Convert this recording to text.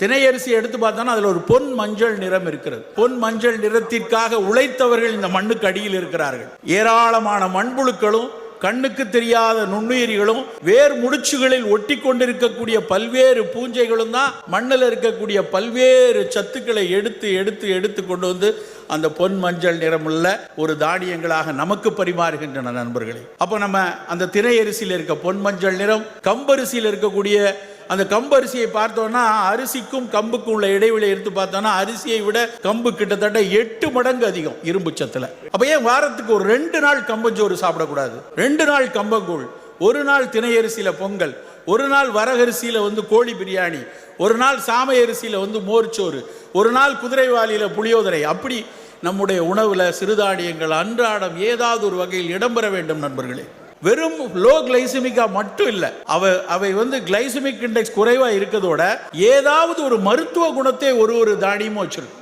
தினை அரிசி எடுத்து பார்த்தோம்னா அதுல ஒரு பொன் மஞ்சள் நிறம் இருக்கிறது. பொன் மஞ்சள் நிறத்திற்காக உழைத்தவர்கள் இந்த மண்ணுக்கு அடியில் இருக்கிறார்கள். ஏராளமான மண்புழுக்களும் கண்ணுக்கு தெரியாத நுண்ணுயிரிகளும் வேர் முடிச்சுகளில் ஒட்டி கொண்டிருக்கக்கூடிய பல்வேறு பூஞ்சைகளும் தான் மண்ணில் இருக்கக்கூடிய பல்வேறு சத்துக்களை எடுத்து எடுத்து எடுத்து கொண்டு வந்து அந்த பொன் மஞ்சள் நிறமுள்ள ஒரு தானியங்களாக நமக்கு பரிமாறுகின்றன நண்பர்களே. அப்போ நம்ம அந்த தினை அரிசியில் இருக்க பொன் மஞ்சள் நிறம், கம்பரிசியில் இருக்கக்கூடிய அந்த கம்பரிசியை பார்த்தோம்னா அரிசிக்கும் கம்புக்கும் உள்ள இடைவெளி எடுத்து பார்த்தோம்னா அரிசியை விட கம்பு கிட்டத்தட்ட 8 மடங்கு அதிகம் இரும்பு சத்துல. அப்ப ஏன் வாரத்துக்கு ஒரு 2 நாள் கம்பஞ்சோறு சாப்பிடக்கூடாது? 2 நாள் கம்பங்கூழ், ஒரு நாள் தினை அரிசியில பொங்கல், ஒரு நாள் வரகரிசியில கோழி பிரியாணி, ஒரு நாள் சாமை அரிசியில மோர்ச்சோறு, ஒரு நாள் குதிரைவாலியில புளியோதரை. அப்படி நம்முடைய உணவுல சிறுதானியங்கள் அன்றாடம் ஏதாவது ஒரு வகையில் இடம்பெற வேண்டும் நண்பர்களே. வெறும் லோ கிளைசமிக்கா மட்டும் இல்ல, அவை கிளைசமிக் இண்டெக்ஸ் குறைவா இருக்கிறதோட ஏதாவது ஒரு மருத்துவ குணத்தை ஒரு தானியமும் வச்சிருக்கு.